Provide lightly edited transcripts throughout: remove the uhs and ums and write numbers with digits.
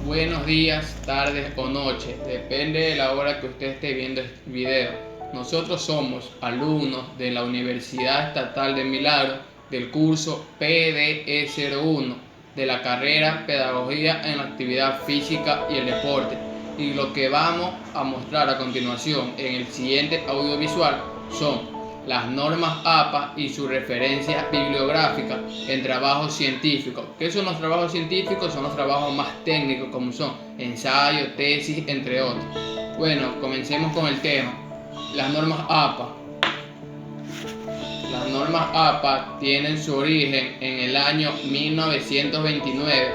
Buenos días, tardes o noches, depende de la hora que usted esté viendo este video. Nosotros somos alumnos de la Universidad Estatal de Milagro del curso PDE01 de la carrera Pedagogía en la Actividad Física y el Deporte. Y lo que vamos a mostrar a continuación en el siguiente audiovisual son las normas APA y sus referencias bibliográficas en trabajos científicos. ¿Qué son los trabajos científicos? Son los trabajos más técnicos, como son ensayos, tesis, entre otros. Bueno, comencemos con el tema. Las normas APA. Las normas APA tienen su origen en el año 1929,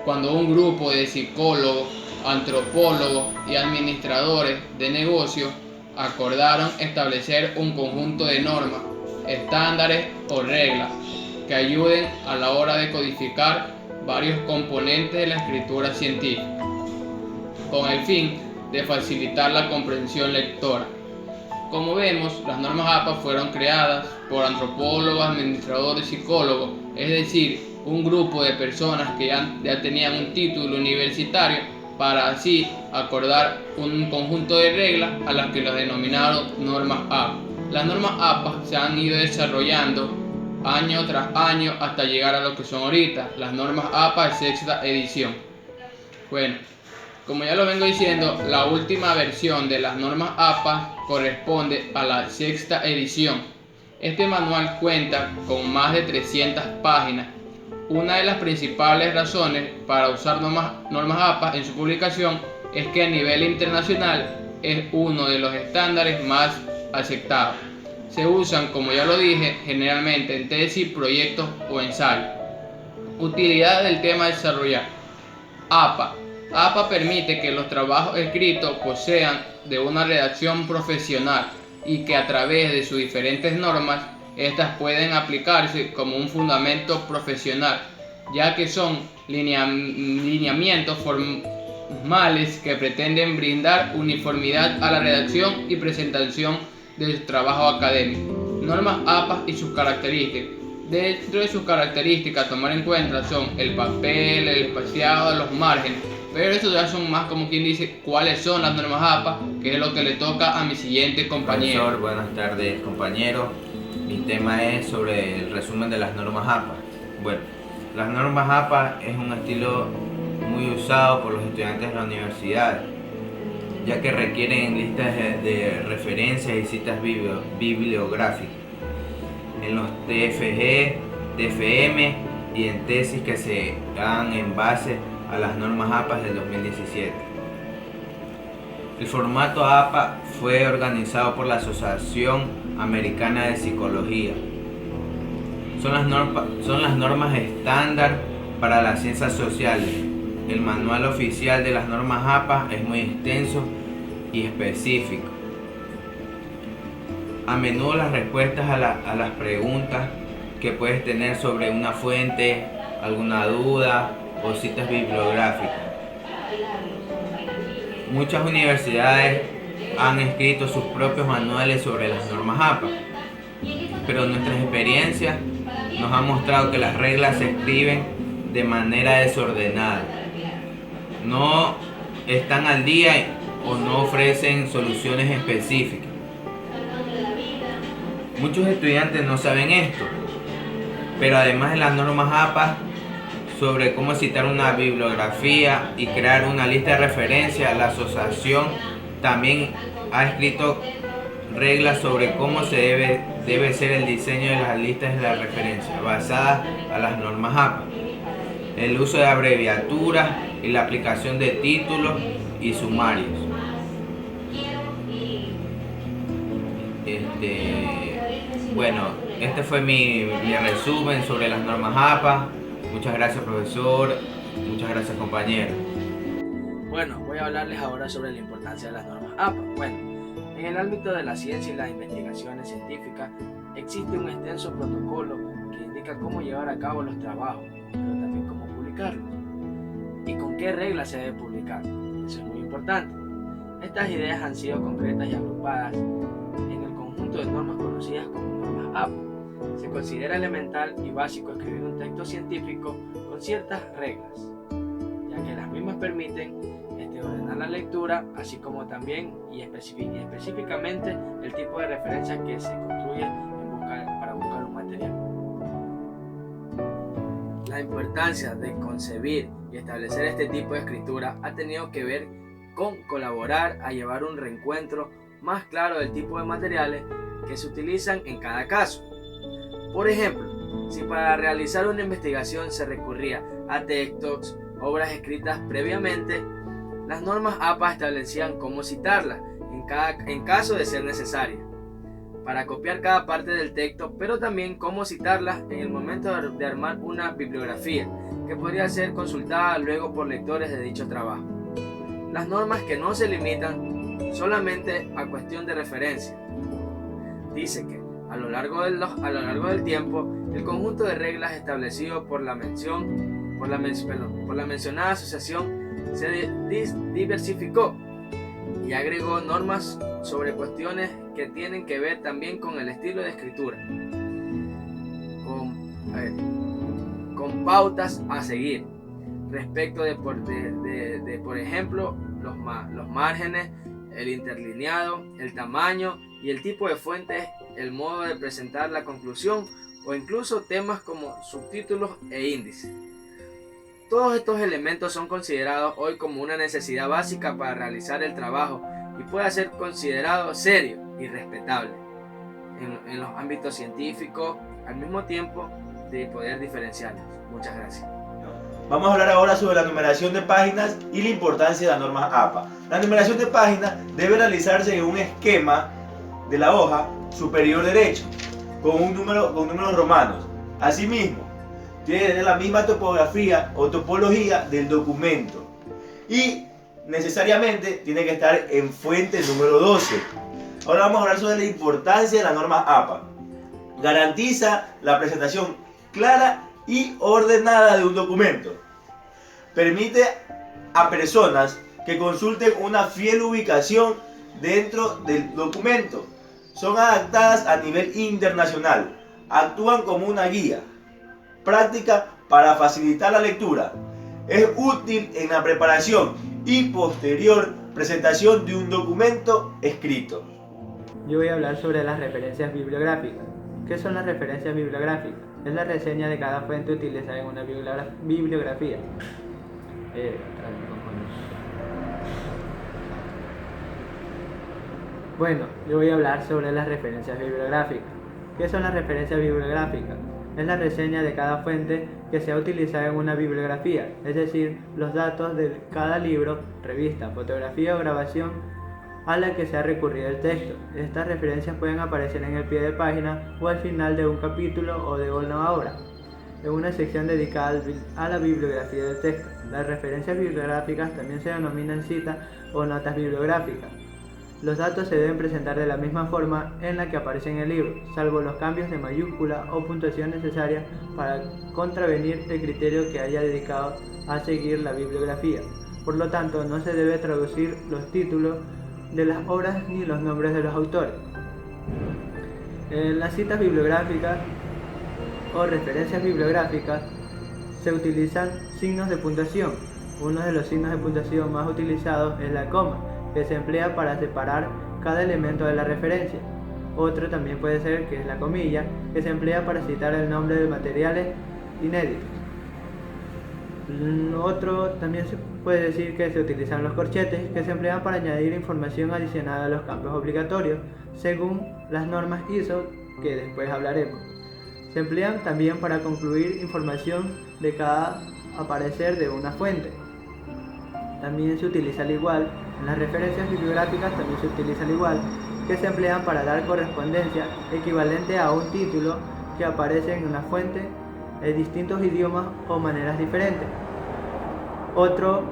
cuando un grupo de psicólogos, antropólogos y administradores de negocios acordaron establecer un conjunto de normas, estándares o reglas que ayuden a la hora de codificar varios componentes de la escritura científica, con el fin de facilitar la comprensión lectora. Como vemos, las normas APA fueron creadas por antropólogos, administradores y psicólogos, es decir, un grupo de personas que ya tenían un título universitario, para así acordar un conjunto de reglas a las que las denominaron normas APA. Las normas APA se han ido desarrollando año tras año hasta llegar a lo que son ahorita, las normas APA de sexta edición. Bueno, como ya lo vengo diciendo, la última versión de las normas APA corresponde a la sexta edición. Este manual cuenta con más de 300 páginas. Una de las principales razones para usar normas APA en su publicación es que a nivel internacional es uno de los estándares más aceptados. Se usan, como ya lo dije, generalmente en tesis, proyectos o ensayos. Utilidad del tema a desarrollar. APA. APA permite que los trabajos escritos posean de una redacción profesional y que a través de sus diferentes normas estas pueden aplicarse como un fundamento profesional, ya que son lineamientos formales que pretenden brindar uniformidad a la redacción y presentación del trabajo académico. Normas APA y sus características. Dentro de sus características a tomar en cuenta son el papel, el espaciado, los márgenes, pero estos ya son más como quien dice cuáles son las normas APA, que es lo que le toca a mi siguiente compañero. Profesor, buenas tardes compañero. Mi tema es sobre el resumen de las normas APA. Bueno, las normas APA es un estilo muy usado por los estudiantes de la universidad, ya que requieren listas de referencias y citas bibliográficas en los TFG, TFM y en tesis que se dan en base a las normas APA del 2017. El formato APA fue organizado por la Asociación Americana de Psicología. Son las normas estándar para las ciencias sociales. El manual oficial de las normas APA es muy extenso y específico. A menudo las respuestas a las preguntas que puedes tener sobre una fuente, alguna duda o citas bibliográficas. Muchas universidades han escrito sus propios manuales sobre las normas APA, pero nuestras experiencias nos han mostrado que las reglas se escriben de manera desordenada, no están al día o no ofrecen soluciones específicas. Muchos estudiantes no saben esto, pero además de las normas APA sobre cómo citar una bibliografía y crear una lista de referencia, la asociación también ha escrito reglas sobre cómo debe ser el diseño de las listas de la referencia basadas a las normas APA, el uso de abreviaturas y la aplicación de títulos y sumarios. Bueno, este fue mi resumen sobre las normas APA. Muchas gracias, profesor. Muchas gracias, compañero. Bueno, voy a hablarles ahora sobre la importancia de las normas APA. Bueno, en el ámbito de la ciencia y las investigaciones científicas existe un extenso protocolo que indica cómo llevar a cabo los trabajos, pero también cómo publicarlos. Y qué reglas se debe publicar. Eso es muy importante. Estas ideas han sido concretas y agrupadas en el conjunto de normas conocidas como normas APA. Se considera elemental y básico escribir un texto científico con ciertas reglas, ya que las mismas permiten ordenar la lectura, así como también y específicamente el tipo de referencia que se construye para buscar un material. La importancia de concebir y establecer este tipo de escritura ha tenido que ver con colaborar a llevar un reencuentro más claro del tipo de materiales que se utilizan en cada caso. Por ejemplo, si para realizar una investigación se recurría a textos, obras escritas previamente, las normas APA establecían cómo citarlas en caso de ser necesaria, para copiar cada parte del texto, pero también cómo citarlas en el momento de armar una bibliografía, que podría ser consultada luego por lectores de dicho trabajo. Las normas que no se limitan solamente a cuestión de referencia. Dice que a lo largo del tiempo, el conjunto de reglas establecido por la mencionada asociación se diversificó y agregó normas sobre cuestiones que tienen que ver también con el estilo de escritura, con pautas a seguir respecto de por ejemplo, los márgenes, el interlineado, el tamaño y el tipo de fuentes, el modo de presentar la conclusión o incluso temas como subtítulos e índices. Todos estos elementos son considerados hoy como una necesidad básica para realizar el trabajo y puede ser considerado serio y respetable en los ámbitos científicos, al mismo tiempo de poder diferenciarlos. Muchas gracias. Vamos a hablar ahora sobre la numeración de páginas y la importancia de las normas APA. La numeración de páginas debe realizarse en un esquema de la hoja superior derecha con números romanos. Asimismo, tiene que tener la misma topografía o topología del documento y necesariamente tiene que estar en fuente número 12. Ahora vamos a hablar sobre la importancia de la norma APA. Garantiza la presentación clara y ordenada de un documento. Permite a personas que consulten una fiel ubicación dentro del documento. Son adaptadas a nivel internacional. Actúan como una guía práctica para facilitar la lectura. Es útil en la preparación y posterior presentación de un documento escrito. Yo voy a hablar sobre las referencias bibliográficas. ¿Qué son las referencias bibliográficas? Es la reseña de cada fuente utilizada en una bibliografía. Bueno, yo voy a hablar sobre las referencias bibliográficas. ¿Qué son las referencias bibliográficas? Es la reseña de cada fuente que sea utilizada en una bibliografía, es decir, los datos de cada libro, revista, fotografía o grabación a la que se ha recurrido el texto. Estas referencias pueden aparecer en el pie de página o al final de un capítulo o de una obra, en una sección dedicada a la bibliografía del texto. Las referencias bibliográficas también se denominan citas o notas bibliográficas. Los datos se deben presentar de la misma forma en la que aparecen en el libro, salvo los cambios de mayúscula o puntuación necesarias para contravenir el criterio que haya dedicado a seguir la bibliografía. Por lo tanto, no se debe traducir los títulos de las obras ni los nombres de los autores. En las citas bibliográficas o referencias bibliográficas se utilizan signos de puntuación. Uno de los signos de puntuación más utilizados es la coma, que se emplea para separar cada elemento de la referencia. Otro también puede ser que es la comilla, que se emplea para citar el nombre de materiales inéditos. Otro también se puede decir que se utilizan los corchetes, que se emplean para añadir información adicional a los campos obligatorios, según las normas ISO, que después hablaremos. Se emplean también para concluir información de cada aparecer de una fuente. También se utiliza al igual, en las referencias bibliográficas también se utiliza al igual, que se emplean para dar correspondencia equivalente a un título que aparece en una fuente en distintos idiomas o maneras diferentes. Otro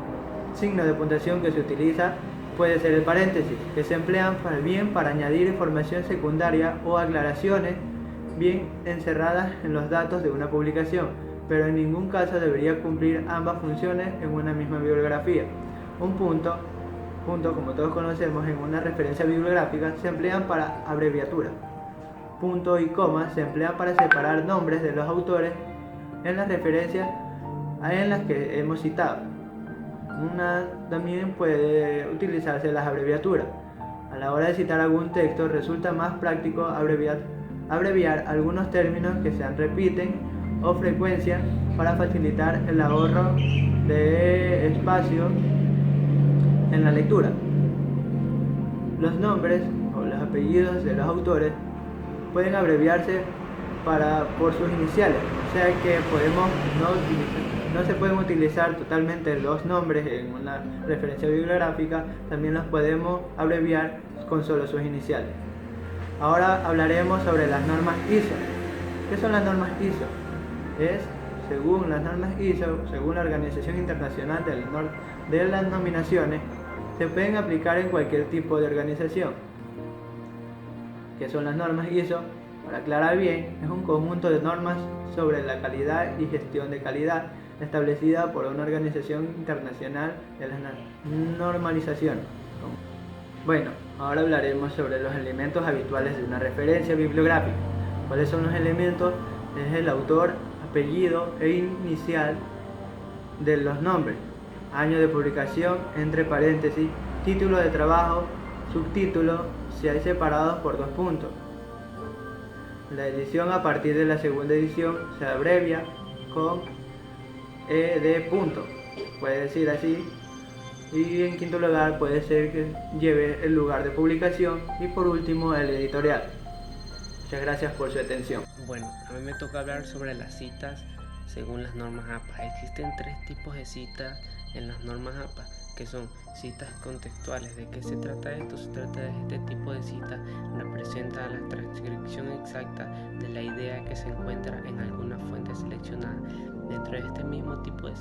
signo de puntuación que se utiliza puede ser el paréntesis, que se emplean para añadir información secundaria o aclaraciones bien encerradas en los datos de una publicación. pero en ningún caso debería cumplir ambas funciones en una misma bibliografía. Un punto, como todos conocemos en una referencia bibliográfica, se emplean para abreviaturas. Punto y coma se emplean para separar nombres de los autores en las referencias en las que hemos citado. También puede utilizarse las abreviaturas. A la hora de citar algún texto resulta más práctico abreviar algunos términos que se repiten o frecuencia para facilitar el ahorro de espacio en la lectura. Los nombres o los apellidos de los autores pueden abreviarse por sus iniciales, o sea que no se pueden utilizar totalmente los nombres en una referencia bibliográfica, también los podemos abreviar con solo sus iniciales. Ahora hablaremos sobre las normas ISO. ¿Qué son las normas ISO? Según las normas ISO, según la Organización Internacional de las Nominaciones, se pueden aplicar en cualquier tipo de organización. ¿Qué son las normas ISO? Para aclarar bien, es un conjunto de normas sobre la calidad y gestión de calidad establecida por una organización internacional de la normalización. Bueno, ahora hablaremos sobre los elementos habituales de una referencia bibliográfica. ¿Cuáles son los elementos? Es el autor, apellido e inicial de los nombres, año de publicación, entre paréntesis, título de trabajo, subtítulo, si hay separados por 2 puntos. La edición a partir de la segunda edición se abrevia con ED punto, puede decir así, y en quinto lugar puede ser que lleve el lugar de publicación y por último el editorial. Muchas gracias por su atención. Bueno, a mí me toca hablar sobre las citas según las normas APA. Existen 3 tipos de citas en las normas APA, que son citas contextuales. ¿De qué se trata esto? Se trata de este tipo de cita representa la transcripción exacta de la idea que se encuentra en alguna fuente seleccionada. Dentro de este mismo tipo de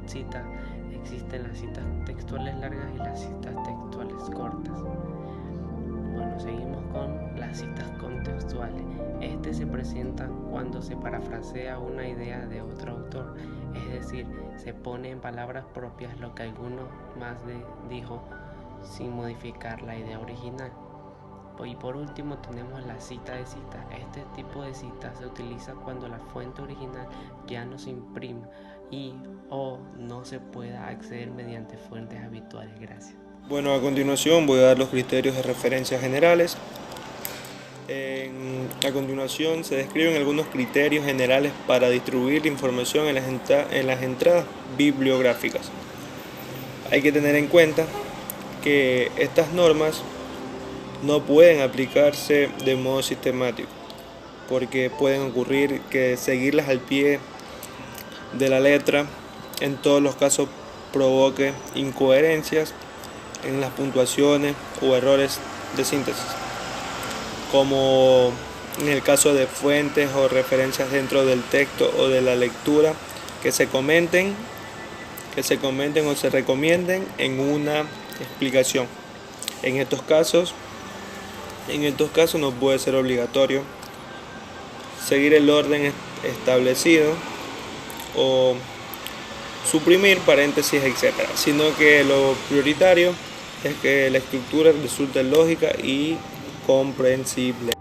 cita existen las citas textuales largas y las citas textuales cortas. Bueno, seguimos con las citas contextuales. Se presentan cuando se parafrasea una idea de otro autor, es decir, se pone en palabras propias lo que alguno más dijo sin modificar la idea original. Y por último tenemos la cita de cita. Este tipo de cita se utiliza cuando la fuente original ya no se imprime o no se pueda acceder mediante fuentes habituales. Gracias. Bueno, a continuación voy a dar los criterios de referencia generales. A continuación se describen algunos criterios generales para distribuir la información en las entradas bibliográficas. Hay que tener en cuenta que estas normas no pueden aplicarse de modo sistemático, porque pueden ocurrir que seguirlas al pie de la letra en todos los casos provoque incoherencias en las puntuaciones o errores de síntesis, como en el caso de fuentes o referencias dentro del texto o de la lectura que se comenten o se recomienden en una explicación. En estos casos no puede ser obligatorio seguir el orden establecido o suprimir paréntesis, etc., sino que lo prioritario es que la estructura resulte lógica y comprensible.